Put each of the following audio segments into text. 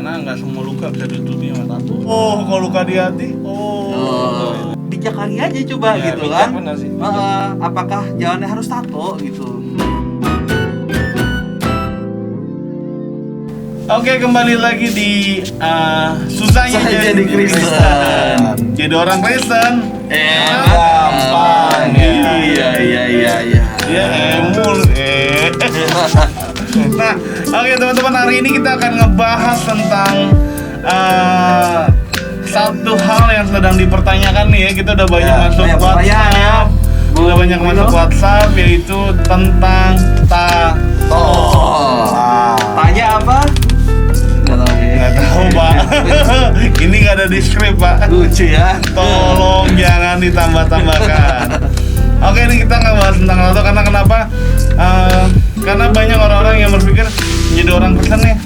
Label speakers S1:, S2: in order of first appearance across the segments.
S1: karena nggak semua luka bisa ditutupi sama tato. Oh, kalau luka di hati,
S2: bijak lagi aja coba
S1: ya,
S2: gitu
S1: bijak,
S2: kan.
S1: bener sih,
S2: Apakah jalannya harus tato gitu?
S1: Oke, kembali lagi di susahnya jadi Kristen. Jadi orang Kristen gampang.
S2: Iya.
S1: Ya emul. Nah, oke teman-teman, hari ini kita akan ngebahas tentang satu hal yang sedang dipertanyakan nih ya. Kita udah banyak masuk WhatsApp, udah banyak masuk WhatsApp, yaitu tentang tato.
S2: Tanya apa?
S1: Nggak tahu Pak. Ini nggak ada di skrip Pak.
S2: Lucu ya.
S1: Tolong jangan ditambah-tambahkan. Oke, ini kita nggak bahas tentang tato karena kenapa? Karena banyak orang-orang yang berpikir jadi orang Kristen nih,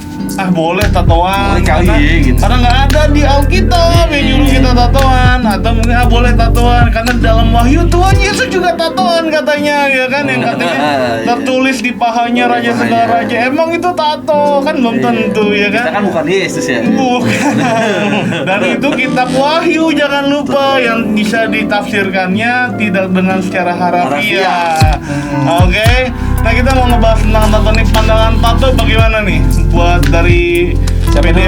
S1: boleh tatoan,
S2: Boleh kali, gitu.
S1: karena nggak ada di Alkitab yang nyuruh kita tatoan, atau mungkin boleh tatoan karena dalam Wahyu Tuhan Yesus juga tatoan katanya, ya kan, yang katanya tertulis di pahanya Raja segala raja. Emang itu tato kan belum tentu, ya kan?
S2: Kita kan bukan Yesus ya.
S1: Bukan. Dan itu kitab Wahyu, jangan lupa, yang bisa ditafsirkannya tidak dengan secara harafiah. Oke. Nah, kita mau ngebahas tentang tato nih. Pandangan tato bagaimana nih buat dari PDP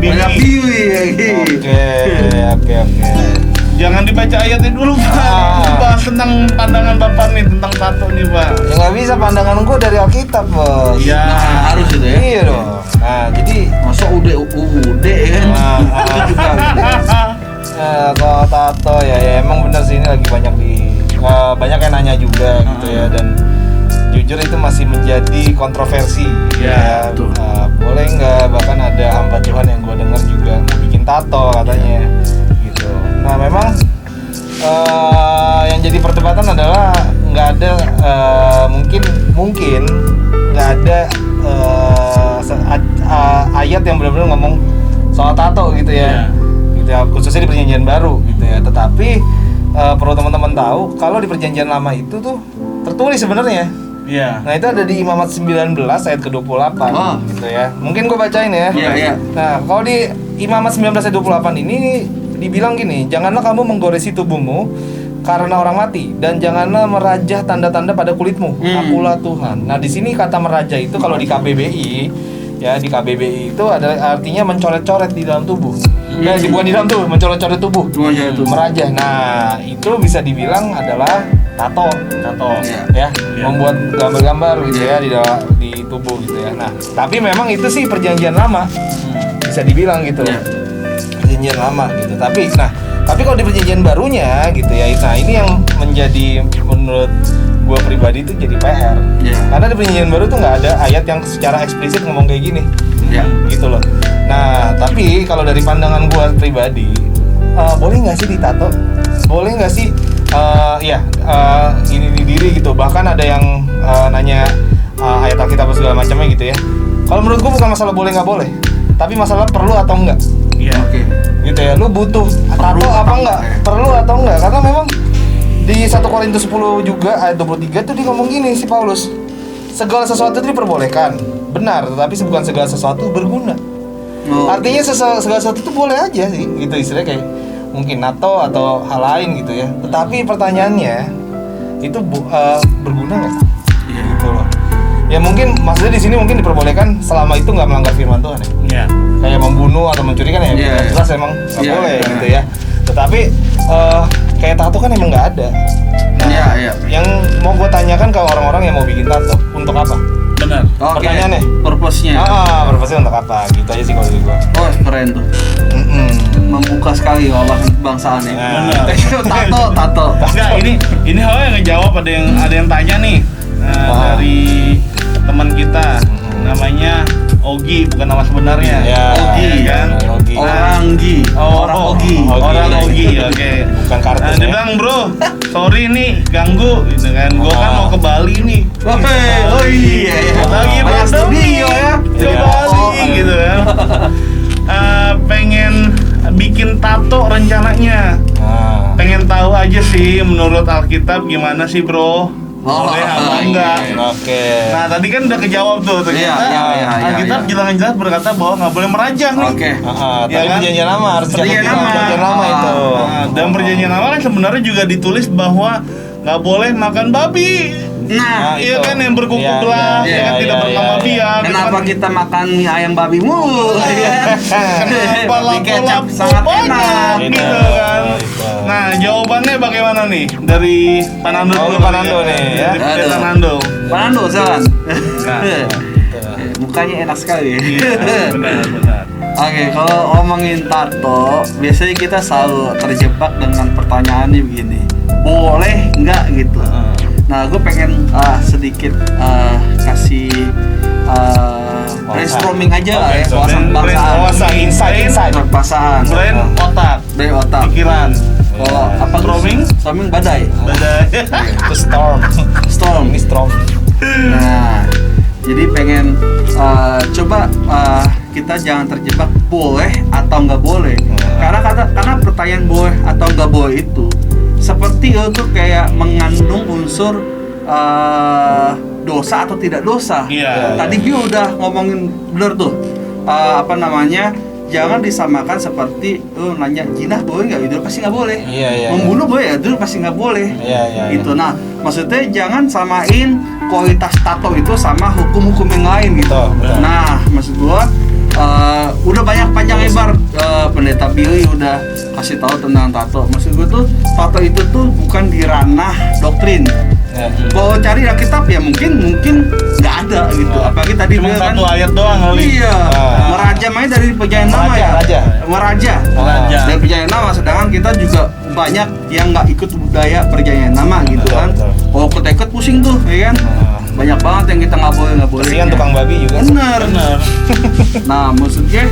S1: Bini?
S3: Oke.
S1: Jangan dibaca ayatnya dulu Pak. Bahas tentang pandangan Bapak nih tentang tato nih Pak.
S3: Ya nggak bisa, pandangan gua dari Alkitab, Bos.
S1: Ya.
S2: Harus gitu ya.
S3: Iya dong. Nah, jadi
S2: Masa udah kan?
S3: kalau tato ya emang bener sih, ini lagi banyak yang nanya juga gitu ya, dan jujur itu masih menjadi kontroversi.
S1: Ya,
S2: betul.
S3: Boleh nggak, bahkan ada hamba Tuhan yang gue dengar juga mau bikin tato katanya gitu. Nah, memang yang jadi perdebatan adalah nggak ada mungkin nggak ada ayat yang benar-benar ngomong soal tato gitu ya. Gitu ya, khususnya di perjanjian baru gitu ya. Tetapi perlu teman-teman tahu kalau di perjanjian lama itu tuh tertulis sebenarnya.
S1: Iya.
S3: Nah, itu ada di Imamat 19 ayat ke-28 gitu ya. Mungkin gue bacain ya.
S2: Iya.
S3: Nah, kalau di Imamat 19 ayat 28 ini dibilang gini, janganlah kamu menggoresi tubuhmu karena orang mati, dan janganlah merajah tanda-tanda pada kulitmu. Akulah Tuhan. Nah, di sini kata merajah itu kalau di KBBI ya, di KBBI itu ada artinya mencoret-coret di dalam tubuh. Bukan di dalam tubuh, mencoret-coret tubuh. Merajah. Nah, itu bisa dibilang adalah tato. Ya, membuat gambar-gambar gitu ya di tubuh gitu ya. Nah, tapi memang itu sih perjanjian lama. Bisa dibilang gitu. Perjanjian lama gitu. Tapi kalau di perjanjian barunya gitu ya, nah ini yang menjadi menurut gua pribadi itu jadi PR. Karena di perjanjian baru tuh nggak ada ayat yang secara eksplisit ngomong kayak gini. Gitu loh. Nah, tapi kalau dari pandangan gua pribadi, boleh nggak sih ditato? Boleh nggak sih ini di diri gitu? Bahkan ada yang nanya ayat Alkitab segala macamnya gitu ya. Kalau menurut gua bukan masalah boleh nggak boleh, tapi masalah perlu atau enggak.
S1: Iya.
S3: Gitu ya, lu butuh tato apa enggak? Perlu atau enggak? Karena memang di 1 Korintus 10 juga ayat 23 tuh dia ngomong gini si Paulus. Segala sesuatu itu diperbolehkan. Benar, tetapi bukan segala sesuatu berguna. Artinya segala sesuatu itu boleh aja sih, gitu istilahnya, kayak mungkin nato atau hal lain gitu ya. Tetapi pertanyaannya itu berguna nggak? Gitu loh. Ya mungkin maksudnya di sini mungkin diperbolehkan selama itu nggak melanggar firman Tuhan ya.
S1: Iya.
S3: Kayak membunuh atau mencuri kan ya, jelas emang nggak boleh gitu ya. Tetapi kayak tato kan emang nggak ada. Nah, yang mau gue tanyakan ke orang-orang yang mau bikin tato, untuk apa?
S1: Benar.
S3: Pertanyaannya?
S2: Purpose-nya.
S3: Purpose-nya untuk apa? Gitu aja sih kalau dari gue.
S2: Keren tuh. Membuka sekali wawasan kebangsaan ya.
S1: Benar.
S2: Tato.
S1: Enggak, ini hal yang ngejawab, ada yang tanya nih dari teman kita, namanya Ogi, bukan nama sebenarnya.
S3: Ya,
S1: Ogi kan.
S3: Ogi.
S2: Orang
S1: Ogi, oke.
S3: Bukan kartun.
S1: Nah, dia bilang, "Bro, sorry nih ganggu," gitu kan. Gua kan mau ke Bali nih. Lagi
S2: studio ya.
S1: Ke Bali gitu kan. Pengen bikin tato rencananya. Pengen tahu aja sih menurut Alkitab gimana sih, Bro? boleh apa enggak.
S3: Oke.
S1: Nah tadi kan udah kejawab tuh ternyata. Alkitab jelas-jelas berkata bahwa nggak boleh merajah nih.
S2: Oke.
S3: Tapi
S1: Ya kan?
S3: perjanjian lama harus
S2: Perjanjian
S3: dicatat
S2: lama.
S3: perjanjian lama itu.
S1: Dan perjanjian lama kan sebenarnya juga ditulis bahwa nggak boleh makan babi.
S2: Nah,
S1: Iya
S3: itu.
S1: kan yang berkuku
S3: Iya,
S1: belah,
S3: iya,
S1: ya kan
S3: iya,
S1: tidak
S3: iya,
S1: bernama
S3: iya.
S1: biak.
S2: kenapa kita makan mie ayam babi mulu?
S1: Kenapa
S2: Mie kecap
S1: lapo-lapo
S2: sangat
S1: banyak
S2: enak.
S1: gitu kan?
S3: Itu.
S1: Nah jawabannya bagaimana nih dari Panando
S3: Oh,
S1: dulu
S3: Panando
S1: kali
S3: nih, ya.
S1: Dari
S2: Aduh.
S1: Panando.
S2: Panando, silakan.
S1: Nah,
S2: Mukanya enak sekali.
S1: iya, benar.
S2: Oke, kalau ngomongin tato, biasanya kita selalu terjebak dengan pertanyaannya begini, boleh nggak gitu? Nah, gue pengen sedikit kasih brainstorming aja lah ya, wawasan kebangsaan.
S1: Wawasan
S3: Insight.
S2: Perasaan,
S1: Brain otak,
S2: dari otak.
S1: pikiran,
S2: Kalau apa
S1: Storming?
S2: Storming badai,
S1: badai.
S3: Itu storm.
S2: storm.
S3: Ini storm.
S2: Nah, jadi pengen coba kita jangan terjebak boleh atau nggak boleh. Karena pertanyaan boleh atau nggak boleh itu seperti itu kayak mengandung unsur dosa atau tidak dosa.
S1: Iya.
S2: Tadi Gio udah ngomongin bener tuh jangan disamakan seperti nanya jinah boleh nggak, itu pasti nggak boleh.
S3: Iya.
S2: Membunuh boleh, itu pasti nggak boleh.
S3: Iya.
S2: Gitu. Nah, maksudnya jangan samain kualitas tato itu sama hukum-hukum yang lain gitu.
S3: Betul.
S2: Nah, maksud gua udah banyak panjang lebar pendeta Billy udah kasih tahu tentang tato. Maksud gua tuh tato itu tuh bukan di ranah doktrin.
S3: Ya.
S2: Kalau cari Alkitab ya mungkin nggak ada gitu. Apalagi tadi
S1: Cuma
S2: bilang
S1: satu ayat doang kali.
S2: Iya,
S3: Ah.
S2: merajam aja dari perjanjian lama ya.
S3: Meraja.
S2: Dari perjanjian lama, sedangkan kita juga banyak yang nggak ikut budaya perjanjian lama gitu
S3: Betul,
S2: kan.
S3: betul.
S2: Kalau ikut pusing tuh, ya kan. Banyak banget yang kita nggak boleh.
S3: Kasihan tukang babi juga.
S2: Bener.
S1: Benar.
S2: Nah, maksudnya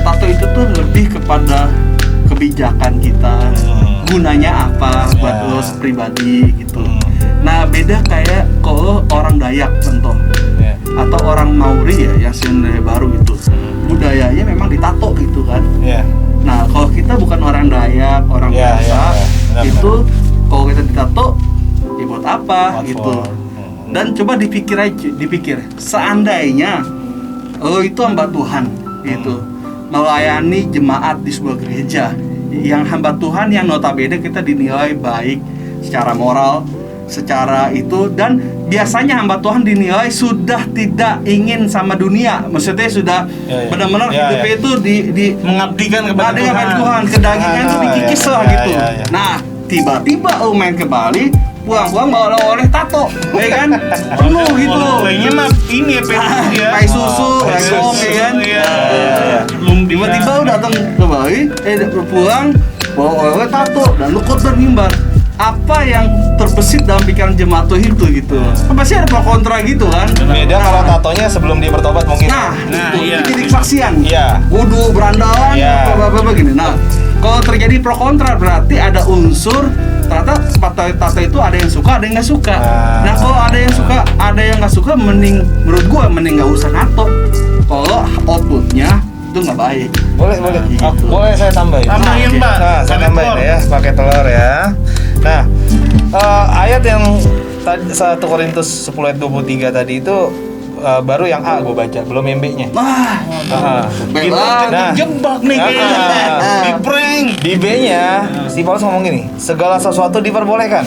S2: tato itu tuh lebih kepada kebijakan kita, gunanya apa buat
S3: Ya.
S2: lo pribadi gitu. Nah, beda kayak kalau orang Dayak contoh
S3: Ya.
S2: atau orang Mauri ya yang Selandia Baru itu budayanya memang ditato gitu kan.
S3: Ya.
S2: Nah, kalau kita bukan orang Dayak, orang
S3: Ya,
S2: biasa,
S3: ya, ya. Benar,
S2: itu kalau kita ditato ya buat apa
S3: What
S2: gitu.
S3: for?
S2: Dan coba dipikir, seandainya lo itu hamba Tuhan gitu, melayani jemaat di sebuah gereja yang hamba Tuhan yang notabene kita dinilai baik secara moral, secara itu, dan biasanya hamba Tuhan dinilai sudah tidak ingin sama dunia, maksudnya sudah
S3: Ya.
S2: benar-benar
S3: Ya,
S2: hidupnya itu di
S1: Mengabdikan kepada
S2: ada yang main
S1: Tuhan.
S2: Tuhan, kedagingan itu dikikis lah
S3: Ya,
S2: gitu.
S3: ya.
S2: Nah, tiba-tiba lo main ke Bali, pulang-pulang bawa oleh tato, ya kan? Penuh gitu.
S1: Olehnya mah ini ya,
S2: Pai susu,
S3: pai
S2: legong,
S3: susu,
S2: ya kan?
S1: Iya.
S3: Iya.
S1: Belum
S2: Tiba-tiba lo datang ke Bali, pulang bawa oleh tato dan lu khotbah mimbar. Apa yang terbesit dalam pikiran jemaat itu gitu? Kan pasti ada pro kontra gitu kan?
S3: Beda kalau tatonya sebelum dia bertobat mungkin.
S2: Nah, itu
S1: iya.
S2: jadi kesaksian.
S3: Iya.
S2: Wudhu, berandalan,
S3: Iya.
S2: apa gini. Nah, kalau terjadi pro kontra berarti ada unsur ternyata tato itu ada yang suka, ada yang nggak suka. Nah, kalau ada yang suka, ada yang nggak suka, menurut gua mending nggak usah nato. Kalau outputnya itu nggak baik.
S3: Boleh.
S2: Gitu.
S3: Boleh saya tambahin.
S1: Tambahin, Mbak.
S3: Nah, saya
S1: Pakai
S3: tambahin
S1: telur.
S3: ya, pakai telur ya. Nah, ayat yang tadi 1 Korintus 10 ayat 23 tadi itu baru yang A gue baca, belum yang B-nya.
S2: Wah,
S1: Kita
S2: Nah.
S1: kan dijebak nih kayaknya. Di prank.
S3: Di B-nya si Paulus ngomong gini, segala sesuatu diperbolehkan.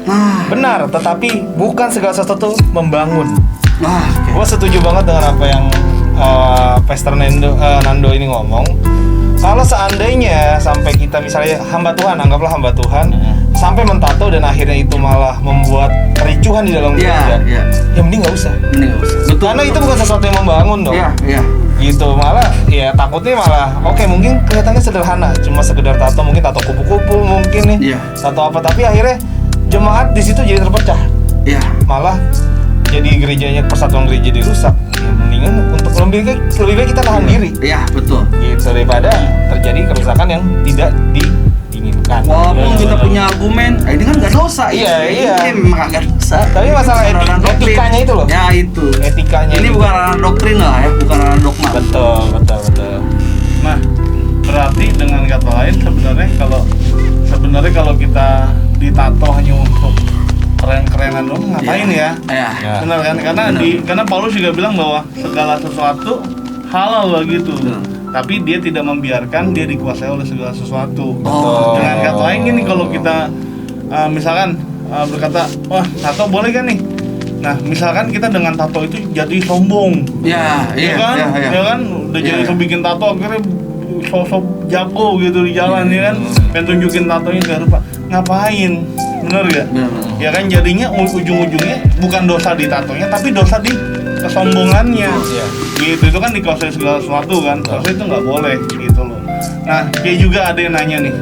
S2: nah,
S3: Benar, tetapi bukan segala sesuatu membangun.
S2: nah,
S3: Gue setuju banget dengan apa yang Pastor Nando ini ngomong. Kalau seandainya sampai kita misalnya hamba Tuhan, anggaplah hamba Tuhan, sampai mentato dan akhirnya itu malah membuat kericuhan di dalam gereja,
S2: iya,
S3: ya mending nggak usah.
S2: mending nggak usah. Betul.
S3: Karena itu bukan sesuatu yang membangun dong.
S2: Iya.
S3: Gitu malah ya takutnya malah oke, mungkin kelihatannya sederhana, cuma sekedar tato, mungkin tato kupu-kupu mungkin nih,
S2: Iya.
S3: tato apa, tapi akhirnya jemaat di situ jadi terpecah,
S2: Iya.
S3: malah jadi gerejanya, persatuan gereja dirusak. Ya, mendingan untuk lebih baik kita tahan diri
S2: Iya, betul.
S3: gitu daripada terjadi kerusakan yang tidak diinginkan.
S2: Walaupun kita punya argumen, ini kan nggak dosa.
S3: Iya, iya.
S2: Ini memang agak dosa.
S3: Tapi masalah
S2: Ranah doktrin.
S3: etikanya itu loh.
S2: Ya itu.
S3: Etikanya
S2: Ini
S3: itu.
S2: bukan ranah doktrin lah ya, bukan ranah dogma.
S3: betul.
S1: Nah, berarti dengan kata lain sebenarnya kalau kita ditato hanya untuk keren-kerenan dong,
S3: Ya.
S1: Benar kan? Karena Paulus juga bilang bahwa segala sesuatu halal begitu. Tapi dia tidak membiarkan dia dikuasai oleh segala sesuatu.
S3: Betul.
S1: Dengan kata lain gini, kalau kita misalkan berkata, wah tato boleh kan nih? Nah, misalkan kita dengan tato itu jadi sombong.
S2: Ya,
S1: Ya kan? Ya kan? Udah jadi bikin tato akhirnya sosok jago gitu di jalan ya kan? Pengen tunjukin tatonya gak rupa. Ngapain? Bener gak? Ya kan jadinya ujung-ujungnya bukan dosa di tatonya tapi dosa di kesombongannya.
S3: Iya.
S1: Gitu, itu kan dikuasai segala sesuatu kan. Harusnya itu nggak boleh gitu loh. Nah, kayak juga ada yang nanya nih.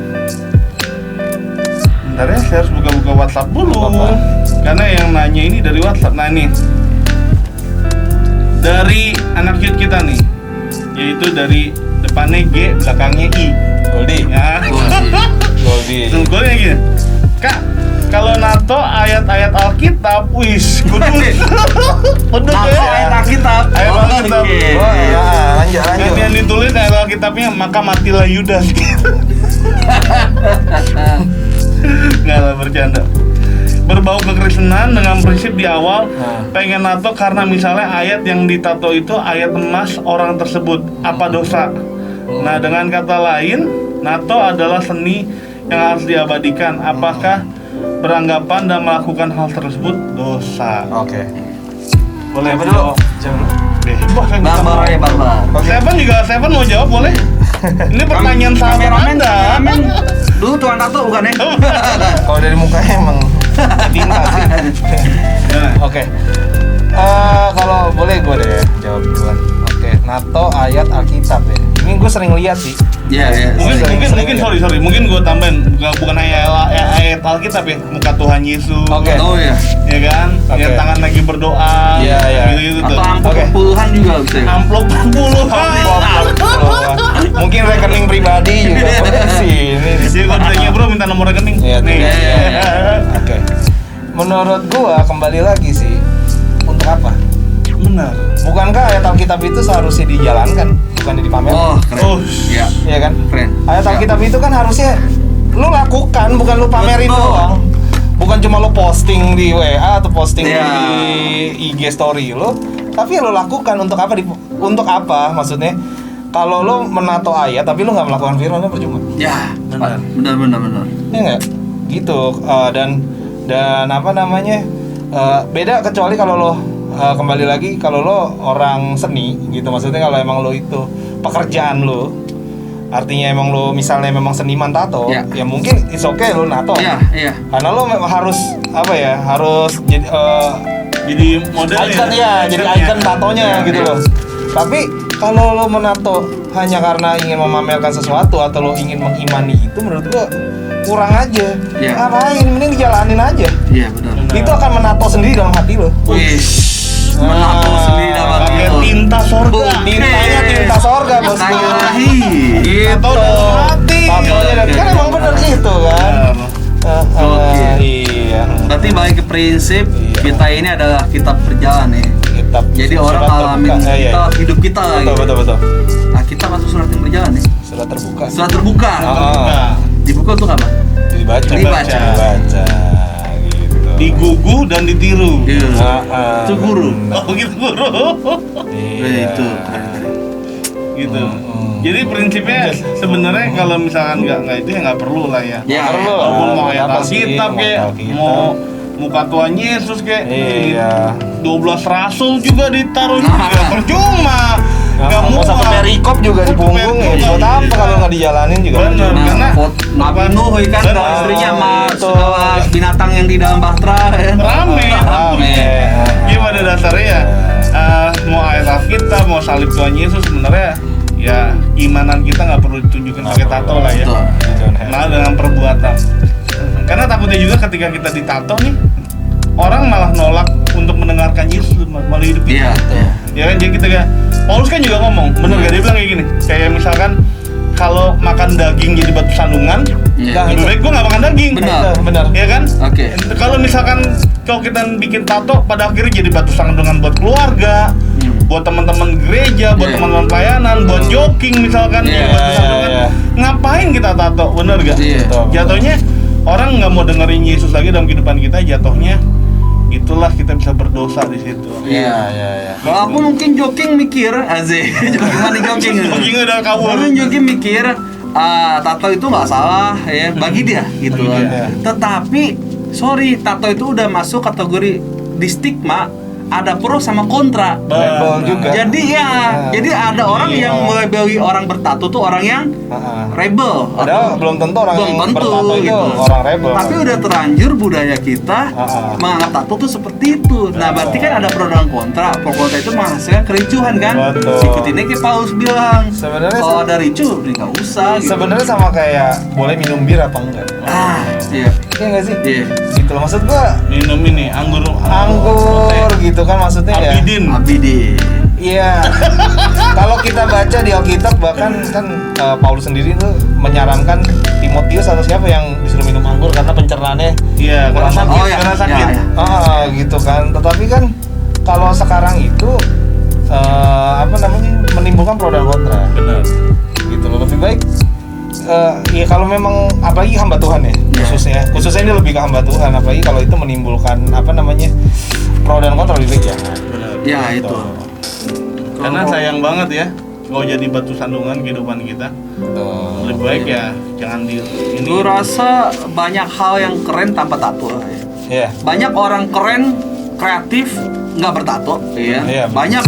S1: Bentar ya, saya harus buka-buka WhatsApp dulu.
S3: Apa-apa.
S1: Karena yang nanya ini dari WhatsApp. Nah ini dari anak cute kita nih, yaitu dari depannya G, belakangnya I.
S3: Goldie.
S1: Ya.
S3: Goldie.
S1: Tuh, gue kayak gini. Kak, kalau NATO ayat-ayat Alkitab, wis, kudus. Kudus
S2: Nah,
S1: ya.
S2: ayat Alkitab.
S1: Ayat Alkitab.
S2: Oke.
S3: Oh iya, lanjut.
S1: Yang ditulis ayat Alkitabnya, maka matilah Yudas. Nggak lah, bercanda. Berbau kekristenan dengan prinsip di awal pengen nato karena misalnya ayat yang ditato itu ayat emas orang tersebut, apa dosa? Nah, dengan kata lain, nato adalah seni yang harus diabadikan. Apakah beranggapan dan melakukan hal tersebut dosa?
S3: Oke.
S1: Boleh
S3: Siapa
S1: jawab?
S3: dulu?
S1: Bebas yang
S2: Barbar ya, barbar.
S1: Seven mau jawab boleh? Ini pertanyaan sahabat
S2: Kameramen,
S1: Anda.
S2: kameramen. Dulu tuan tato bukan ya?
S3: Kalau dari mukanya emang tinta sih. Oke. Kalau boleh gue deh jawab duluan. Oke, NATO ayat Alkitab ya. Ini gue sering lihat sih.
S2: Iya, iya.
S1: Mungkin sorry mungkin gue tambahin bukan ayat Alkitab ya, muka Tuhan Yesus.
S3: Oke.
S2: Oh ya.
S1: Ya kan,
S3: Oke.
S1: yang tangan lagi berdoa.
S3: Iya, iya.
S1: Gitu tuh.
S2: Atau amplop
S3: Oke.
S2: puluhan juga bisa.
S1: Amplop puluhan.
S3: Mungkin rekening pribadi juga boleh sih. Ini
S1: Jadi kalau ditanya bro minta nomor rekening.
S3: Iya,
S1: Nih.
S2: iya.
S3: Oke. Menurut gua kembali lagi sih, untuk apa?
S1: Benar.
S3: Bukankah ayat Alkitab itu seharusnya dijalankan, bukan dipamerkan?
S2: Oh, keren.
S1: Oh,
S2: Iya.
S3: Iya kan?
S2: Keren.
S3: Ayat Alkitab itu kan harusnya lu lakukan, bukan lu pamerin
S2: Betul.
S3: doang. Bukan cuma lu posting di WA atau posting
S2: Iya.
S3: di IG story lu, tapi lu lakukan untuk apa? Untuk apa maksudnya? Kalau lu menato ayat tapi lu nggak melakukan firman, percuma.
S2: Ya,
S1: Benar.
S2: benar.
S3: Ya nggak? Gitu. Dan apa namanya? Beda kecuali kalau lo kembali lagi kalau lo orang seni gitu, maksudnya kalau emang lo itu pekerjaan lo, artinya emang lo misalnya memang seniman tato,
S2: Ya.
S3: ya mungkin it's okay lo nato.
S2: Iya, iya.
S3: Karena lo harus apa ya? Harus jadi
S1: Jadi model
S3: icon ya, jadi icon tatonya
S2: Ya,
S3: gitu
S2: ya.
S3: loh. Tapi kalau lo menato hanya karena ingin memamerkan sesuatu atau lo ingin mengimani itu, menurut gua kurang aja.
S2: Ya.
S3: Ngapain? Mending dijalanin aja.
S2: Iya, benar.
S3: Itu akan menato sendiri dalam hati lo.
S2: Wih, menato sendiri dalam hati
S1: pakai
S2: lo.
S1: tinta sorga.
S3: Tintanya tinta sorga, bosku.
S2: Ilahi.
S3: Gitu.
S1: Tato dalam hati.
S3: Tatonya dan kan emang bener gitu kan.
S2: Oke.
S3: Iya.
S2: Berarti balik ke prinsip
S3: Iya.
S2: kita ini adalah kitab berjalan ya.
S3: Kitab
S2: Jadi
S3: surat
S2: orang
S3: terbuka.
S2: alamin
S3: Iya.
S2: kita hidup kita
S3: Betul,
S2: gitu.
S3: betul.
S2: Nah, kitab atau surat yang berjalan ya.
S3: Surat terbuka.
S2: Surat terbuka.
S3: Ah.
S2: Dibuka untuk apa?
S3: Dibaca.
S2: Dibaca.
S3: Dibaca. Gitu.
S1: Digugu dan ditiru.
S2: Iya. Itu guru.
S1: Oh gitu guru.
S3: Iya.
S2: Itu.
S1: Gitu. Jadi prinsipnya sebenarnya kalau misalkan nggak itu ya nggak perlu lah ya.
S2: Ya,
S3: perlu.
S1: Walaupun mau ayat
S3: Apa sih?
S1: Alkitab
S3: Mau
S1: kayak
S3: Alkitab.
S1: mau muka Tuhan Yesus kayak
S3: Iya.
S1: 12 rasul juga ditaruh juga percuma. Nggak
S3: Nggak usah
S1: muat.
S3: perikop juga di punggung ya.
S1: Perikop.
S3: Buat apa kalau nggak dijalanin juga?
S1: Bener.
S2: Nah,
S1: Karena
S2: Nabi Nuh kan
S1: Benar.
S2: sama istrinya sama
S3: Betul.
S2: segala binatang yang di dalam bahtera ya.
S1: Rame.
S3: Rame.
S1: Ya pada dasarnya ya mau ayat Alkitab mau salib Tuhan Yesus sebenarnya ya imanan kita nggak perlu ditunjukin pakai tato lah ya.
S2: Betul.
S1: Nah dengan perbuatan. Karena takutnya juga ketika kita ditato nih orang malah nolak untuk mendengarkan Yesus malah hidup kita.
S2: Iya, iya.
S1: Ya kan jadi kita kayak Paulus kan juga ngomong bener gak, dia bilang kayak gini kayak misalkan kalau makan daging jadi batu sandungan
S2: Iya.
S1: lebih baik gue nggak makan daging.
S2: Benar.
S3: Benar.
S1: Ya kan?
S2: Oke.
S1: Kalau misalkan kalau kita bikin tato pada akhirnya jadi batu sandungan buat keluarga, buat teman-teman gereja, buat
S2: Iya.
S1: teman-teman pelayanan, buat jogging misalkan,
S2: Iya,
S1: jadi batu
S3: iya,
S1: sandungan.
S3: iya.
S1: Ngapain kita tato? Bener gak?
S2: Iya.
S3: Betul.
S1: Jatuhnya orang nggak mau dengerin Yesus lagi dalam kehidupan kita, jatuhnya itulah kita bisa berdosa di situ.
S3: Iya.
S2: Kalau aku mungkin joking mikir, Azeh, joking.
S1: Joking udah kabur.
S2: Aku joking mikir, tato itu nggak salah ya bagi dia gitu
S1: Bagi
S2: kan.
S1: dia.
S2: Tetapi sorry, tato itu udah masuk kategori di stigma, ada pro sama kontra.
S3: Label juga.
S2: Jadi jadi ada orang
S3: Iya.
S2: yang melabeli orang bertato tuh orang yang rebel.
S3: Padahal belum tentu orang
S2: belum
S3: yang
S2: tentu,
S3: bertato itu
S2: gitu.
S3: orang rebel.
S2: Tapi udah terlanjur budaya kita menganggap tato tuh seperti itu. Nah berarti kan ada pro dan kontra. Pro kontra itu menghasilkan kericuhan kan.
S3: Betul.
S2: Ikutinnya kayak Paulus bilang.
S3: Sebenarnya
S2: kalau ada ricu, nggak usah. Gitu.
S3: Sebenarnya sama kayak boleh minum bir apa enggak?
S2: Iya.
S3: Iya nggak sih?
S2: Iya.
S3: Gitu loh, maksud gua
S1: Minum ini anggur
S3: gitu kan maksudnya ya.
S2: Abidin.
S3: Iya. Kalau kita baca di Alkitab bahkan kan Paulus sendiri tuh menyarankan Timotius atau siapa yang disuruh minum anggur karena pencernaannya
S1: Iya, karena sakit,
S2: Oh, iya.
S1: karena sakit.
S2: Iya,
S3: gitu kan. Tetapi kan kalau sekarang itu menimbulkan pro dan kontra.
S1: Benar.
S3: Gitu loh, lebih baik ya kalau memang apalagi hamba Tuhan ya, khususnya ini lebih ke hamba Tuhan, apalagi kalau itu menimbulkan pro dan kontra lebih baik ya.
S1: Benar.
S2: Ya itu.
S1: Karena sayang banget ya kalau jadi batu sandungan kehidupan kita. Lebih baik ya jangan di ini.
S2: Gue rasa banyak hal yang keren tanpa tato.
S3: Iya.
S2: Banyak orang keren, kreatif, nggak bertato.
S3: Iya.
S2: Banyak.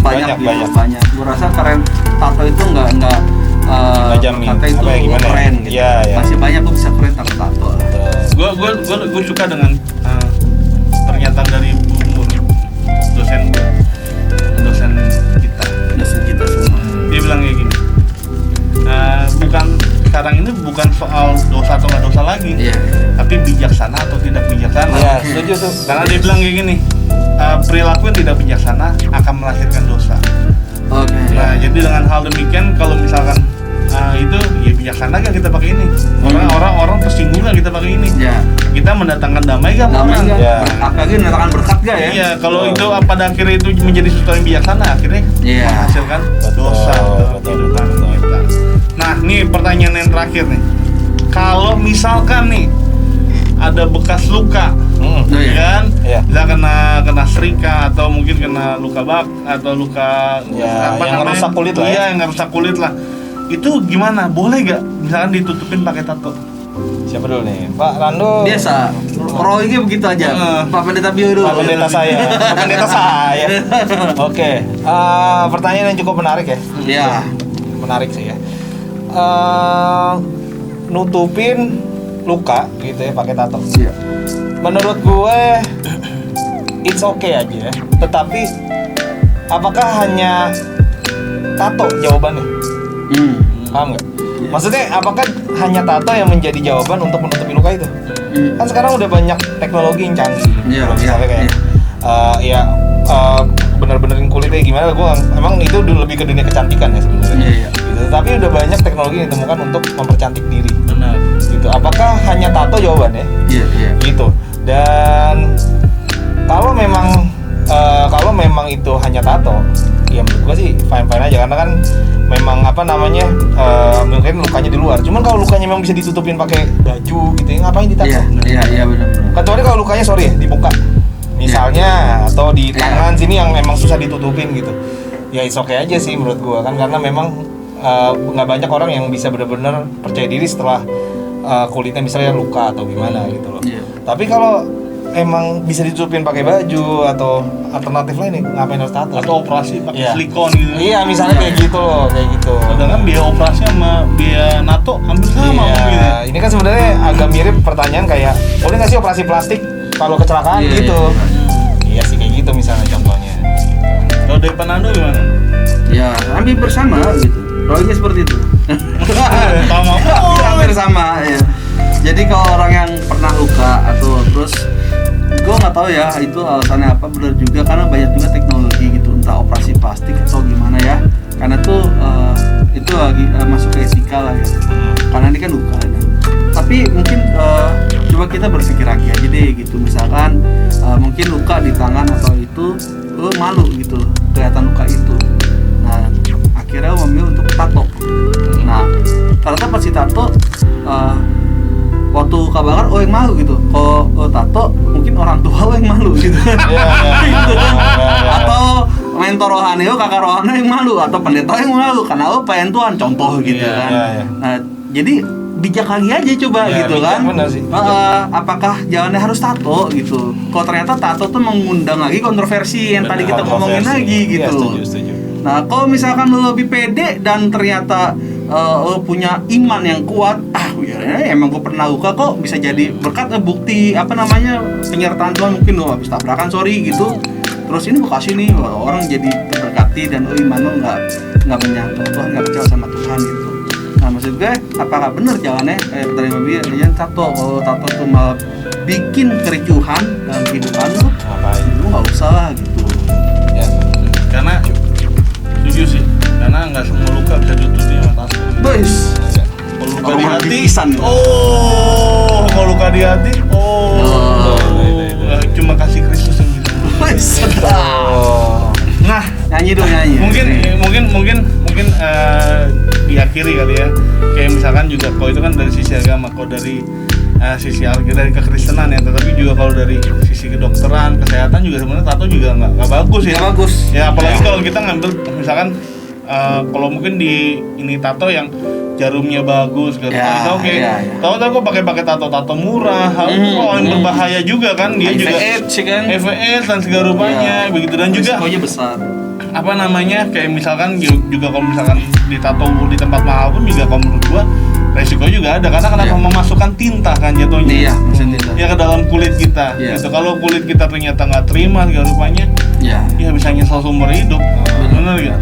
S2: Gue rasa keren tato itu nggak
S3: jamin.
S2: kata itu
S3: Apa ya, gimana ya?
S2: keren. Gitu.
S3: Iya.
S2: Masih banyak tuh bisa keren tanpa tato.
S1: Gue suka dengan pernyataan dari Bu Murni, dosen kita.
S2: Dosen kita semua.
S1: Dia bilang kayak gini, bukan sekarang ini bukan soal dosa atau nggak dosa lagi,
S2: Iya.
S1: tapi bijaksana atau tidak bijaksana.
S3: Iya, setuju tuh.
S1: Karena dia bilang kayak gini, perilaku yang tidak bijaksana akan melahirkan dosa.
S2: Oke.
S1: Nah, jadi dengan hal demikian, kalau misalkan itu ya bijaksana kan kita pakai ini. Orang tersinggung kan kita pakai ini.
S2: Ya.
S1: Kita mendatangkan damai kan
S2: Namanya
S1: orang.
S3: Ya.
S2: apalagi mendatangkan berkat gak ya?
S1: Iya, kalau itu pada akhirnya itu menjadi sesuatu yang bijaksana, akhirnya
S2: Iya.
S1: menghasilkan dosa dalam kehidupan kita. Nah, nih pertanyaan yang terakhir nih. Kalau misalkan nih ada bekas luka,
S2: Oh,
S1: ya
S2: iya.
S1: kan?
S3: Iya.
S1: Bisa kena serika atau mungkin kena luka bak atau luka
S3: Ya, yang ngerusak kulit lah ya.
S1: Iya, yang ngerusak kulit lah. Itu gimana? Boleh gak misalkan ditutupin pakai tato?
S3: Siapa dulu nih? Pak Rando.
S2: Biasa. Roynya begitu aja. Pak Pendeta Bio dulu.
S3: Pak pendeta saya. Pak pendeta saya. Oke. Pertanyaan yang cukup menarik ya.
S2: Iya.
S3: Menarik sih ya. Nutupin luka gitu ya pakai tato.
S2: Iya.
S3: Menurut gue it's okay aja ya. Tetapi apakah hanya tato jawabannya? Paham nggak? Maksudnya apakah hanya tato yang menjadi jawaban untuk menutupi luka itu? Kan sekarang udah banyak teknologi yang canggih.
S2: Iya,
S3: Kalau misalnya
S2: iya,
S3: kayak bener-benerin kulitnya gimana? Gue emang itu lebih ke dunia kecantikan ya sebenarnya.
S2: Iya.
S3: Gitu. Tapi udah banyak teknologi yang ditemukan untuk mempercantik diri.
S1: Benar.
S3: Gitu. Apakah hanya tato jawabannya?
S2: Iya.
S3: Gitu. Dan kalau memang itu hanya tato, ya menurut gua sih fine aja karena kan memang mungkin lukanya di luar. Cuman kalau lukanya memang bisa ditutupin pakai baju gitu, ya ngapain ditato?
S2: Iya benar.
S3: Kecuali kalau lukanya di muka misalnya atau di tangan sini yang memang susah ditutupin gitu. Ya it's okay aja sih menurut gua kan karena memang nggak banyak orang yang bisa benar-benar percaya diri setelah kulitnya misalnya luka atau gimana gitu loh.
S2: Iya.
S3: Tapi kalau emang bisa ditutupin pakai baju atau alternatif lain nih ngapain harus tato?
S1: Atau operasi pakai
S3: Iya.
S1: silikon gitu.
S3: Iya misalnya kayak gitu loh, kayak gitu.
S1: Sedangkan biaya operasi sama biaya NATO hampir sama
S3: Iya,
S1: gitu.
S3: ini kan sebenarnya agak mirip pertanyaan kayak boleh nggak sih operasi plastik kalau kecelakaan
S2: Iya,
S3: gitu? Iya sih kayak gitu misalnya contohnya.
S1: Kalau dari Panando gimana?
S2: Ya, hampir bersama gitu. Roynya seperti itu.
S1: Sama
S2: Hampir sama ya. Jadi kalau orang yang pernah luka atau terus gue nggak tahu ya itu alasannya apa, benar juga karena banyak juga teknologi gitu, entah operasi plastik atau gimana ya, karena tuh itu lagi masuk ke etika lah ya, karena ini kan luka ya. Tapi mungkin coba kita berpikir lagi aja deh gitu, misalkan mungkin luka di tangan atau itu lo malu gitu kelihatan luka itu, nah akhirnya memilih untuk tato. Nah ternyata pas si tato waktu luka bakar yang malu gitu, kalau tato mungkin orang tua yang malu gitu.
S3: Iya
S2: rohani kakak rohani yang malu atau pendeta yang malu karena pengen Tuhan contoh gitu
S1: Iya,
S2: kan.
S3: iya, iya.
S2: Nah, jadi bijak lagi aja coba
S3: Iya,
S2: gitu
S3: bijak,
S2: kan.
S3: benar sih, bijak.
S2: Apakah jalannya harus tato gitu? Kalau ternyata tato tuh mengundang lagi kontroversi yang tadi kita ngomongin
S3: Kontroversi.
S2: lagi
S3: Iya,
S2: gitu.
S3: setuju.
S2: Nah, kalau misalkan lo lebih pede dan ternyata lo punya iman yang kuat, ya, emang gue pernah luka kok, bisa jadi berkat bukti apa namanya penyertaan Tuhan, mungkin lo habis tabrakan gitu. Terus ini bekasi nih orang jadi terberkati dan iman lo nggak menyangka Tuhan, nggak percaya sama Tuhan gitu. Nah, maksud gue, apakah benar jalannya kayak tadi Mbak tato? Kalau tato tuh malah bikin kericuhan dalam kehidupan lo,
S3: Ngapain?
S2: lu nggak usah lah gitu.
S3: Ya.
S1: Karena setuju sih, karena nggak semua luka bisa ditutupi sama tato.
S2: Boys,
S1: Kalau luka
S2: Orang
S1: di hati,
S2: pipisan.
S1: kalau luka di hati, cuma kasih Kristus yang bisa.
S2: boys, sedap.
S3: Oh.
S1: Nah,
S2: Nyanyi dong nyanyi.
S1: mungkin diakhiri kali ya. Kayak misalkan juga kalau itu kan dari sisi agama, kalau dari sisi dari kekristenan ya, tetapi juga kalau dari sisi kedokteran, kesehatan juga sebenarnya tato juga nggak bagus ya.
S2: Nggak bagus.
S1: Ya apalagi kalau kita ngambil misalkan kalau mungkin di ini tato yang jarumnya bagus gitu.
S2: Ya,
S1: Oke.
S2: ya, ya.
S1: Tahu kok pakai tato muurah. Yang berbahaya juga kan dia juga.
S2: HIV/AIDS sih kan.
S1: HIV/AIDS dan segala rupanya
S2: Ya.
S1: begitu, dan juga
S2: Risikonya besar.
S1: apa namanya kayak misalkan juga kalau misalkan ditato di tempat mahal pun juga kalau menurut gua resiko juga ada karena kenapa
S2: Iya.
S1: memasukkan tinta kan jatuhnya.
S2: Iya, mesin tinta.
S1: Ya ke dalam kulit kita.
S2: Iya.
S1: Gitu. Kalau kulit kita ternyata nggak terima segala rupanya,
S2: Ya.
S1: ya bisa nyesel seumur hidup. Benar nggak?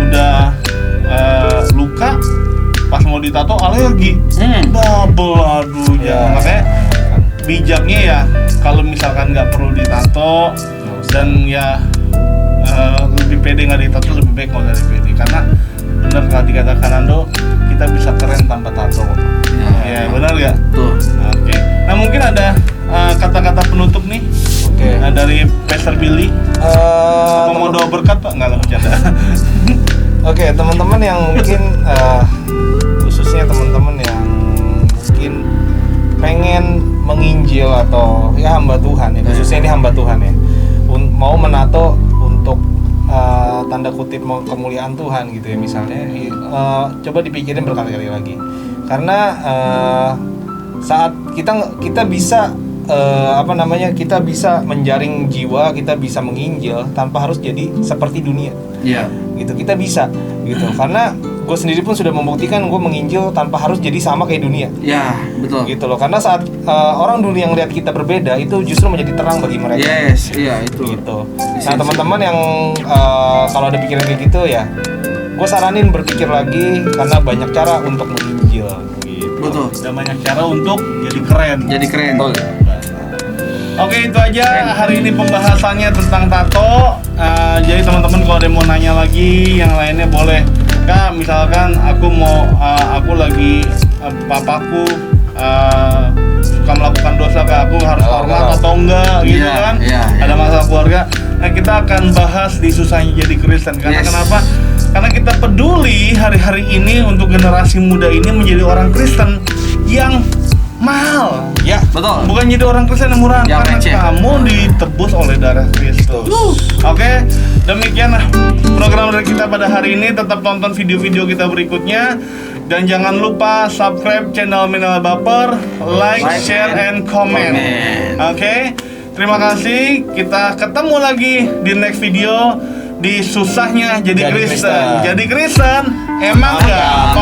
S1: Udah luka pas mau ditato alergi. Double, aduh ya. Makanya bijaknya ya kalau misalkan nggak perlu ditato dan ya lebih pede nggak ditato, lebih baik kalau dari pede, karena benar kalau dikatakan Ando, kita bisa keren tanpa tato. Ya benar nggak?
S2: Tuh.
S1: Oke. Nah mungkin ada kata-kata penutup nih
S3: Oke.
S1: dari Pastor Billy. Apa mau doa berkat Pak? Nggak lah, bercanda.
S3: Oke, teman-teman yang mungkin khususnya teman-teman yang mungkin pengen menginjil atau ya hamba Tuhan ya, khususnya ini hamba Tuhan ya, mau menato untuk tanda kutip mau kemuliaan Tuhan gitu ya misalnya, coba dipikirin berkali-kali lagi, karena saat kita bisa kita bisa menjaring jiwa, kita bisa menginjil tanpa harus jadi seperti dunia.
S2: Iya.
S3: Gitu, kita bisa gitu, karena gue sendiri pun sudah membuktikan gue menginjil tanpa harus jadi sama kayak dunia.
S2: Ya, betul.
S3: Gitu loh, karena saat orang dunia yang lihat kita berbeda itu justru menjadi terang bagi mereka.
S2: Yes, iya itu.
S3: Gitu. Nah teman-teman yang kalau ada pikiran kayak gitu ya, gue saranin berpikir lagi karena banyak cara untuk menginjil. Gitu.
S2: Betul.
S1: Ada banyak cara untuk jadi keren.
S2: Jadi keren.
S1: Oke, itu aja hari ini pembahasannya tentang tato. Jadi teman-teman kalau ada yang mau nanya lagi, yang lainnya boleh. Kak, misalkan aku lagi papaku suka melakukan dosa ke aku, harus hormat atau enggak gitu
S2: Iya,
S1: kan?
S2: iya, iya.
S1: Ada masalah keluarga. Nah, kita akan bahas di susahnya jadi Kristen. Karena
S2: Yes.
S1: kenapa? Karena kita peduli hari-hari ini untuk generasi muda ini menjadi orang Kristen yang mahal.
S3: Ya,
S2: Betul.
S1: Bukan jadi orang Kristen yang murah,
S2: Yang
S1: karena
S2: receh.
S1: kamu ditebus oleh darah Kristus. Oke, demikian program dari kita pada hari ini. Tetap tonton video-video kita berikutnya. Dan jangan lupa subscribe channel Mineral Baper, like, share, and comment. Oke, terima kasih. Kita ketemu lagi di next video di susahnya jadi Kristen.
S3: Kristen.
S1: Jadi Kristen emang nggak